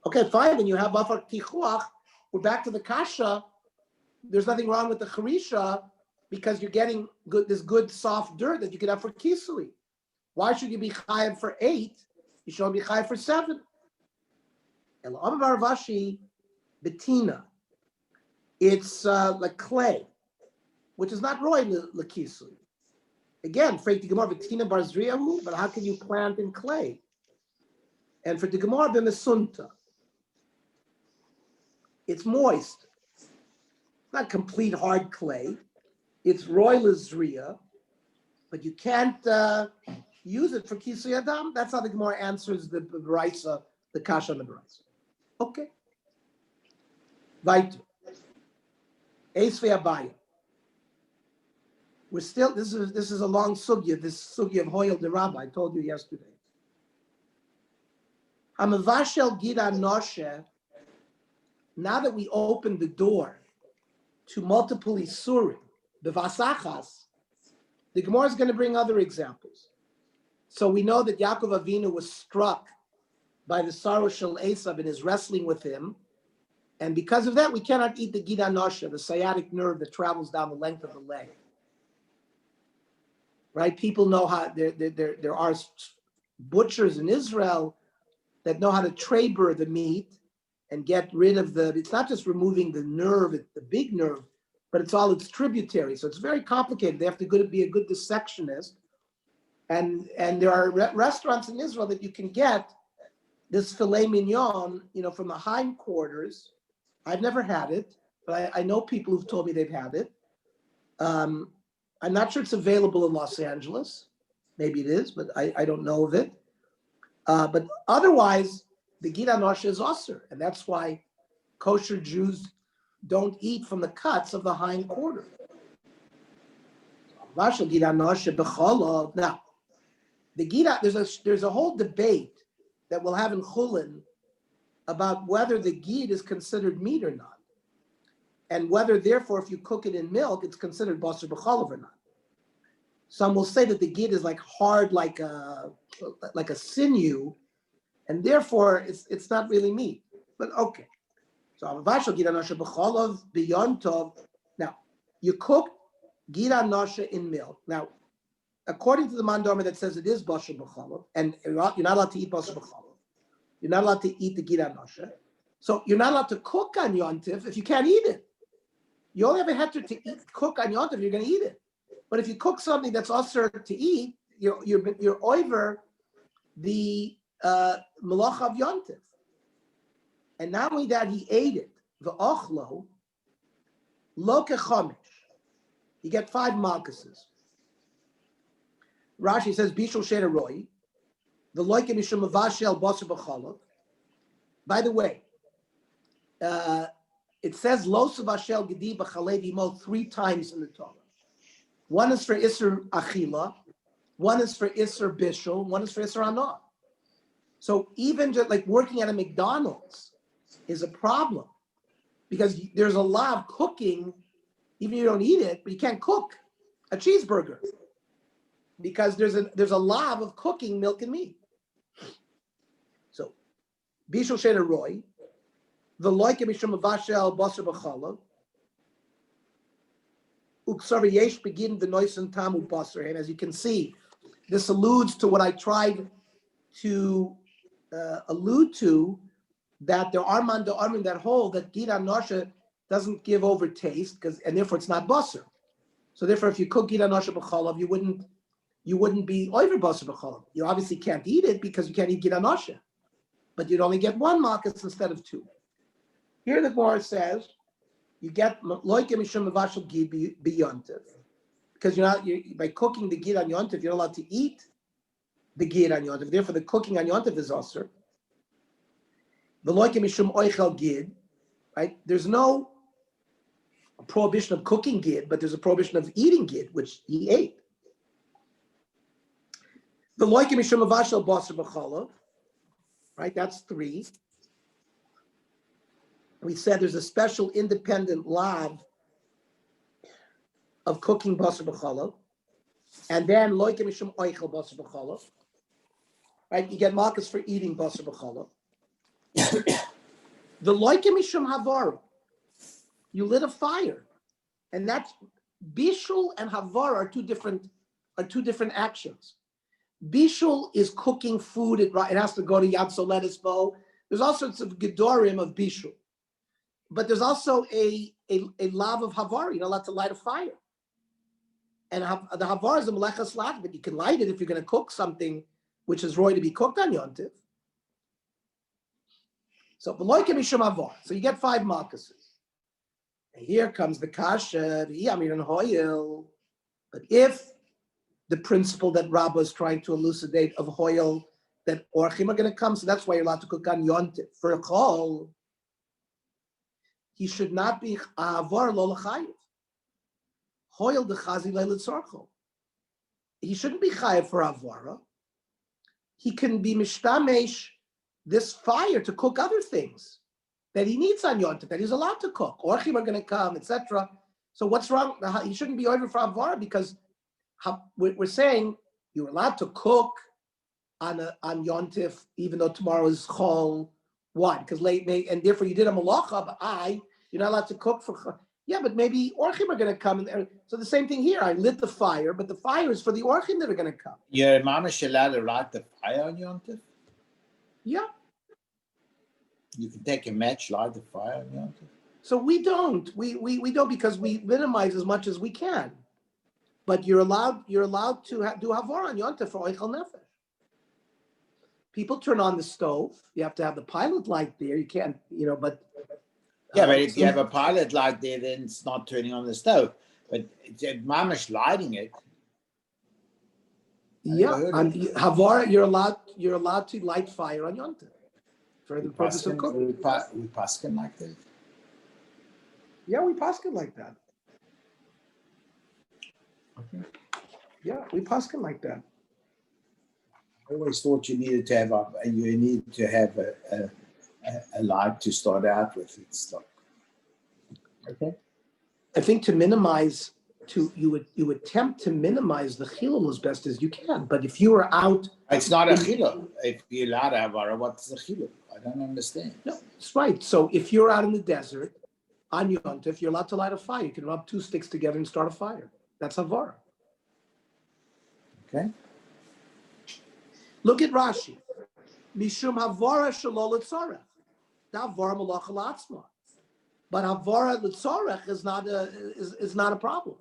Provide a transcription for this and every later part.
Okay, fine. When you have bafar tichuach, we're back to the kasha. There's nothing wrong with the charisha because you're getting this good soft dirt that you can have for kisui. Why should you be chayav for 8? You should only be chayav for 7. El Amar Vashi betina. It's like clay, which is not roy lekisui. Again, for the Gemara betina barzriyahu, but how can you plant in clay? And for the Gemara b'mesunta, it's moist. It's not complete hard clay. It's roy lezriya, but you can't use it for kisui adam. That's how the Gemara answers the brisa, the kasha on the brisa. Okay. Vaitu. Eisvei Abaya. We're still. This is a long sugya. This sugya of Hoyel the Rabbi I told you yesterday. Hamavashel Gida Noshe. Now that we opened the door to multiple isurim, the vasachas, the Gemara is going to bring other examples. So we know that Yaakov Avinu was struck by the sorrow shel Esav in his wrestling with him, and because of that, we cannot eat the Gida Noshe, the sciatic nerve that travels down the length of the leg. Right? People know how there are butchers in Israel that know how to trabur the meat and get rid of it's not just removing the nerve, the big nerve, but it's all its tributary. So it's very complicated. They have to be a good dissectionist. And there are restaurants in Israel that you can get this filet mignon, from the hindquarters. I've never had it, but I know people who've told me they've had it. I'm not sure it's available in Los Angeles. Maybe it is, but I don't know of it. But otherwise, the Gida Noshe is osir, and that's why kosher Jews don't eat from the cuts of the hind quarter. Now, the Gida, there's a whole debate that we'll have in Chulin about whether the gid is considered meat or not, and whether, therefore, if you cook it in milk, it's considered basar b'chalav or not. Some will say that the gid is like hard, like a sinew, and therefore it's not really meat. But okay. So avashal gid anoshe b'chalav beyond tov. Now, you cook gid anoshe in milk. Now, according to the Mandomer that says it is basar b'chalav, and you're not allowed to eat basar b'chalav. You're not allowed to eat the gid anoshe. So you're not allowed to cook on yontif if you can't eat it. You only have a heter to cook on yontif if you're going to eat it. But if you cook something that's also to eat, you're over the malacha of yontif. And not only that, he ate it. V'ochlo lo kechomish. You get 5 malchuses. Rashi says bishul sheder roi. The loike mishum avashel basar b'chalav. By the way, it says lo savashel gedi b'chalei dimo 3 times in the Torah. One is for Isser Achila, one is for Isser Bishul, one is for Isser Anah. So even just like working at a McDonald's is a problem because there's a law of cooking, even if you don't eat it, but you can't cook a cheeseburger because there's a law of cooking milk and meat. So Bishul Sheder Roy, the loike mishum avashel basar b'chalav. And as you can see, this alludes to what I tried to allude to, that there are man da'armin that hold that gid anoshe doesn't give over taste, and therefore it's not basar. So therefore, if you cook gid anoshe b'chalav, you wouldn't be over basar b'chalav. You obviously can't eat it because you can't eat gid anoshe, but you'd only get 1 malchus instead of 2. Here the Gemara says, you get loike mishum avashel gid b'yontif, because by cooking the gid on yontif, you're not allowed to eat the gid on yontif. Therefore, the cooking on yontif is osir. The loike mishum oichel gid, right? There's no prohibition of cooking gid, but there's a prohibition of eating gid, which he ate. The loike mishum avashel basar b'chalav, right? That's 3. We said there's a special independent lav of cooking basar b'chalav, and then loike mishum oichel basar b'chalav. Right, you get malchus for eating basar b'chalav. The loike mishum havara. You lit a fire, and that's bishul and havara are two different actions. Bishul is cooking food. It has to go to Yad Soletis Bo. There's all sorts of gedorim of bishul, but there's also a lav of havar. You're not allowed to light a fire. And the havar is a melechas lat, but you can light it if you're going to cook something which is roy to be cooked on yontif. So v'loy kemishum havar. So you get 5 malchuses. And here comes the kasha, yamir and hoyel. But if the principle that Rabbah is trying to elucidate of hoyel, that orchim are going to come, so that's why you're allowed to cook on yontif. For a chol, he should not be avar lo l'chayiv. Hoyel dechazi le'litzorcho. He shouldn't be chayiv for avara. He can be mishtamesh this fire to cook other things that he needs on yontif, that he's allowed to cook. Orchim are going to come, etc. So what's wrong? He shouldn't be over for avara because we're saying you're allowed to cook on yontif even though tomorrow is chol. Why? Because late May, and therefore you did a malacha, but you're not allowed to cook for. Yeah, but maybe orchim are going to come. So the same thing here. I lit the fire, but the fire is for the orchim that are going to come. Your mamish allowed to light the fire on yontif? Yeah. You can take a match, light the fire on yontif? So we don't. We don't because we minimize as much as we can. But you're allowed to do havar on yontif for oichel nefesh. People turn on the stove. You have to have the pilot light there. You can't, but. Yeah, but if you have a pilot light there, then it's not turning on the stove. But mamish lighting it. Yeah, on havar, you're allowed to light fire on yontif for the purpose of cooking. We paskin like that. Yeah, we paskin like that. Okay. Yeah, we paskin like that. I always thought you need to have a light to start out with and stuff. Okay. I think to minimize, you attempt to minimize the chilul as best as you can. But if you are out, it's not a chilul. If you're allowed to have avara, what's the chilul? I don't understand. No, that's right. So if you're out in the desert on yontif, you're allowed to light a fire. You can rub 2 sticks together and start a fire. That's havara. Okay. Look at Rashi. Mishum havara shalol etzorech. Havara malacha la'atzma. But havara l'tzorech is not a problem.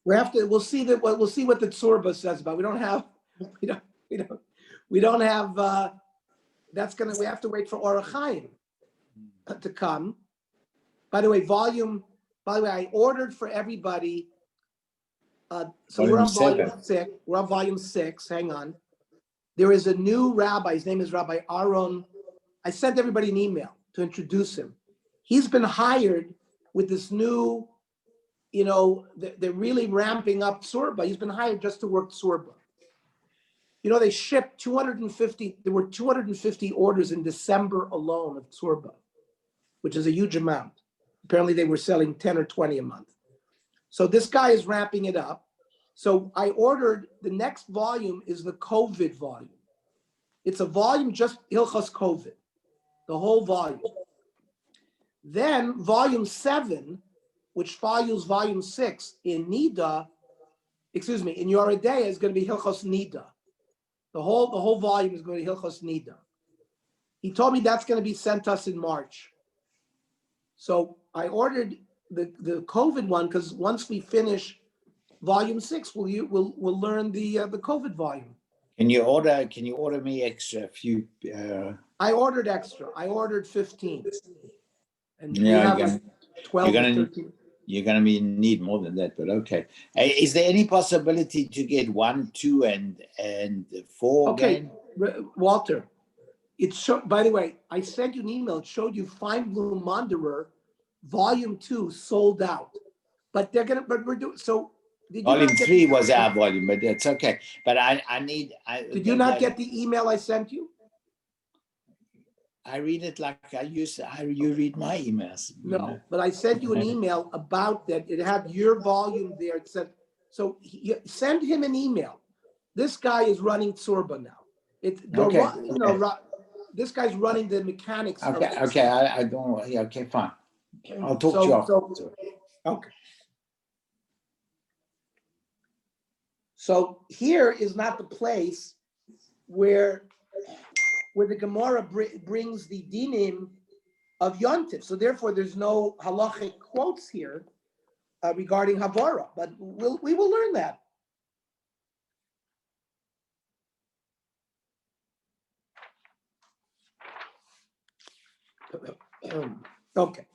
We'll see what the Tzorba says about. We don't have. We have to wait for Orach Chaim to come. By the way, I ordered for everybody. So we're on volume 6. We're on volume 6. Hang on. There is a new rabbi. His name is Rabbi Aaron. I sent everybody an email to introduce him. He's been hired with this new, they're really ramping up Tsurba. He's been hired just to work Tsurba. They shipped 250. There were 250 orders in December alone of Tsurba, which is a huge amount. Apparently, they were selling 10 or 20 a month. So this guy is ramping it up. So I ordered, the next volume is the COVID volume. It's a volume just Hilchos COVID, the whole volume. Then volume 7, which follows volume 6 in Nida, in Yoredeya is going to be Hilchos Nida. The whole volume is going to be Hilchos Nida. He told me that's going to be sent us in March. So I ordered the COVID one because once we finish volume 6, we'll learn the COVID volume. Can you order me extra few? I ordered extra. I ordered 15. And yeah, we have 12 or 13. You're going to need more than that, but okay. Is there any possibility to get 1, 2, and 4? Okay, again? Walter. By the way, I sent you an email. It showed you Fine Blue Monderer, Volume 2 sold out. But we're doing so. Volume 3 was our volume, but that's okay. But I need. Did you not get the email I sent you? I read it like you read my emails. No, but I sent you an email about that. It had your volume there. It said, so send him an email. This guy is running Tsurba now. Okay. This guy's running the mechanics. Okay. I don't. Yeah. Okay. Fine. I'll talk to you after. Okay. So here is not the place where the Gemara brings the dinim of Yontif. So therefore, there's no halachic quotes here regarding Havara, but we will learn that. Okay.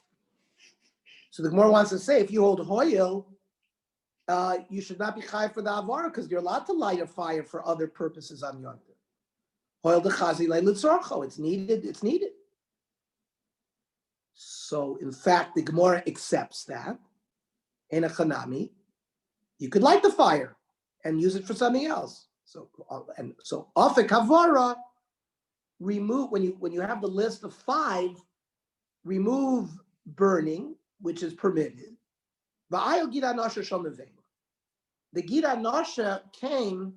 So the Gemara wants to say, if you hold Hoyel, you should not be chai for the Havara because you're allowed to light a fire for other purposes on Yontif. Hoyel dechazi le'litzorcho. It's needed. It's needed. So in fact, the Gemara accepts that. In a chanami, you could light the fire and use it for something else. So afik Havara, remove when you have the list of 5, remove burning, which is permitted. The Gira Nasha came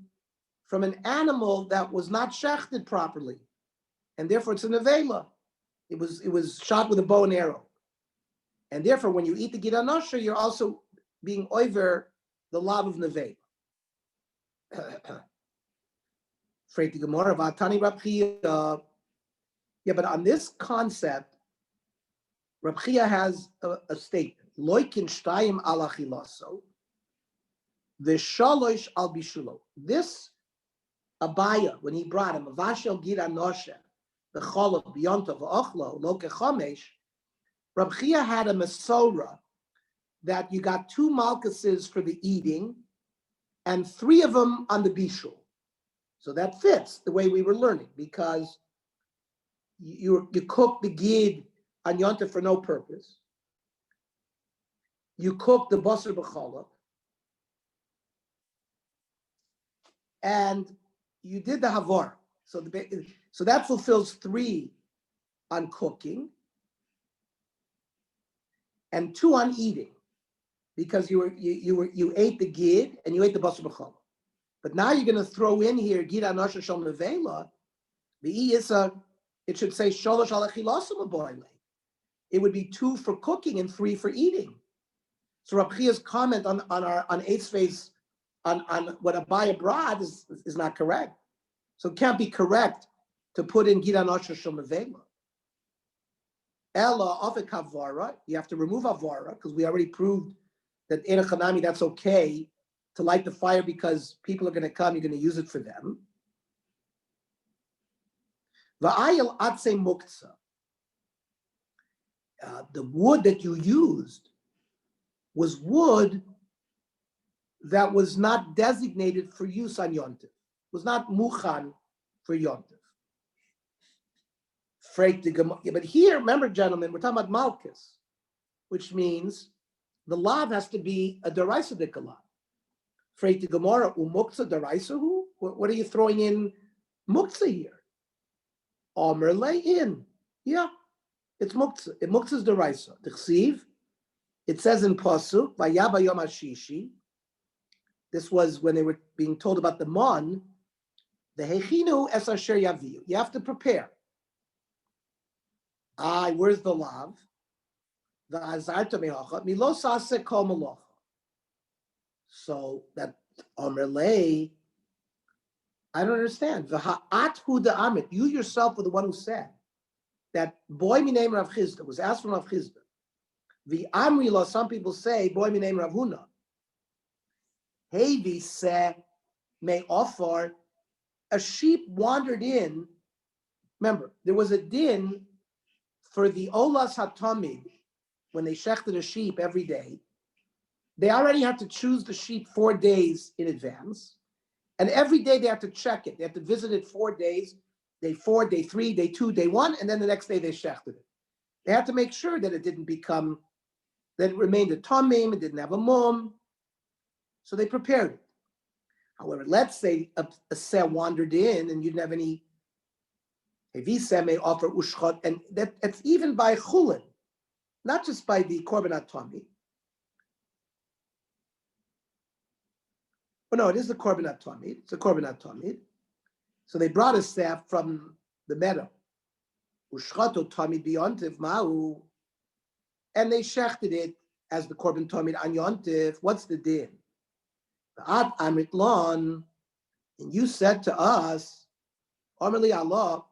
from an animal that was not shechted properly, and therefore it's a nevela. It was shot with a bow and arrow, and therefore when you eat the Gira Nasha, you're also being over the lav of nevela. Freit the Gemara Vatani Rab Chia. Yeah, but on this concept, Rab Chia has a statement. Loikin shtayim ala chilaso, v'shalosh al bishulo. This Abaya, when he brought him, Vashel Gira Nosha, the Cholov Biyonta v'ochlo, Loke Chomesh, Rab Chia had a Masora that you got 2 malchuses for the eating and 3 of them on the bishul. So that fits the way we were learning because you cook the gid on Yonta for no purpose. You cook the basar b'cholov, and you did the havar. So that fulfills 3 on cooking and 2 on eating, because you ate the gid and you ate the basar b'cholov. But now you're going to throw in here gid anosha shel nevela. It should say sholosh alachilasum aboile. It would be 2 for cooking and 3 for eating. So Rab Chia's comment on Eitz face on what Abaya brought is not correct. So it can't be correct to put in Gid Anosha Shel Nevela. Ella Afik Havara, you have to remove Havara because we already proved that in a Chanami that's okay to light the fire because people are going to come, you're going to use it for them. Va'ayel Atse Muktzah. The wood that you used was wood that was not designated for use on Yontif, was not muchan for Yontif. But here, remember, gentlemen, we're talking about malchus, which means the lav has to be a deraisa dekalav. Freit the Gemara umuktzah deraisa hu. What are you throwing in muktzah here? Omer lay in. Yeah, it's muktzah. Muktzah is deraisa. T'chsiv. It says in Pasuk, Vayaba Yom HaShishi. This was when they were being told about the mon. The Hechinu es asher yaviu. You have to prepare. Where's the lav? The azarta mehacha milos ase kol malacha. So that Omerlei, I don't understand. V'ha'at hu da'amit. You yourself were the one who said that boy minaim Rav Chisda was asked from Rav Chisda. The Amrila, some people say, boy, my name Rav Huna. Hevi se may offer, a sheep wandered in. Remember, there was a din for the Olas HaTamid, when they shechted a sheep every day. They already had to choose the sheep 4 days in advance. And every day they had to check it. They had to visit it 4 days, day 4, day 3, day 2, day 1, and then the next day they shechted it. They had to make sure that it didn't become, that it remained a tamim, it didn't have a mum. So they prepared it. However, let's say a seh wandered in and you didn't have any, Hevi may offer ushchot, and that's even by chulin, not just by the korbanat tamid. Oh no, it is the korbanat tamid. It's a korbanat tamid. So they brought a staff from the meadow. And they shechted it as the korban tamid on yontif. What's the din? And you said to us, Amrli Allah,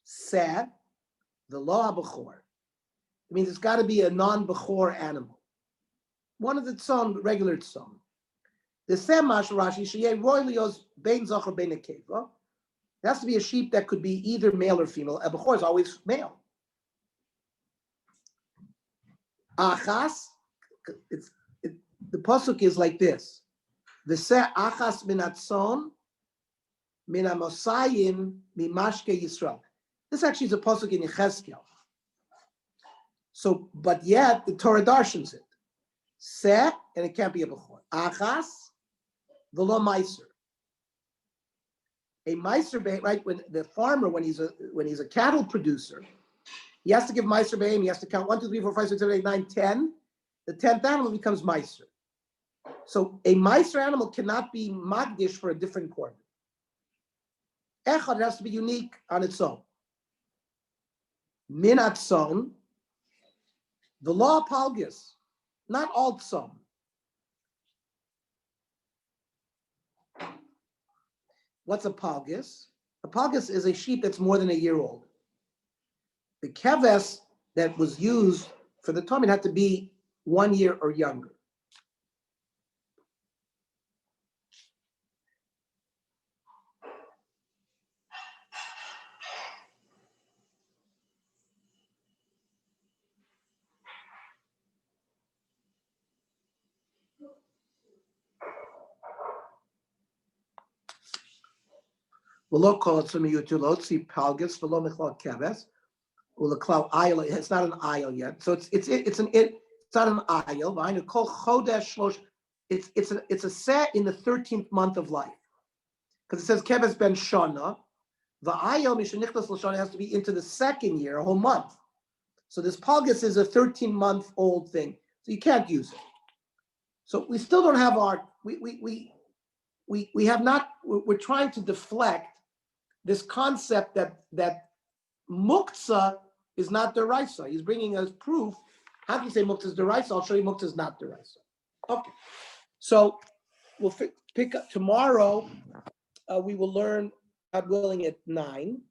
said the law bechor. It means it's got to be a non-bechor animal. One of the tzom, regular tzom. The semash Rashi sheyeh roilios bein zachor bein nekeva. It has to be a sheep that could be either male or female. A bechor is always male. Achas, the pasuk is like this: V'seh achas min atzon min amosayim mimashke Yisrael. This actually is a pasuk in Yechezkel. So, but yet the Torah darshans it. Seh, and it can't be a bechor. Achas, v'lo meiser. A meiser, right? When the farmer, when he's a cattle producer, he has to give meiser behem. He has to count 1, 2, 3, 4, 5, 6, 7, 8, 9, 10. The 10th animal becomes meiser. So a meiser animal cannot be magdish for a different korban. Echad has to be unique on its own. Min atzon, the law palgis, not all tzom. What's a palgis? A palgis is a sheep that's more than a year old. The keves that was used for the tamid had to be 1 year or younger. V'lo kol atzum yutulot si palgis v'lo mechlal keves. It's not an aisle yet, so it's not an aisle. Behind a kol chodesh shlosh, it's a set in the 13th month of life, because it says keves ben shana. The aisle mishenichtas l'shana has to be into the 2nd year, a whole month. So this palgus is a 13-month-old thing, so you can't use it. So we still don't have our we have not. We're trying to deflect this concept that muktzah is not deraisa. He's bringing us proof. How can you say muktzah is deraisa? I'll show you muktzah is not deraisa. Okay, so we'll pick up tomorrow. We will learn, God willing, at 9.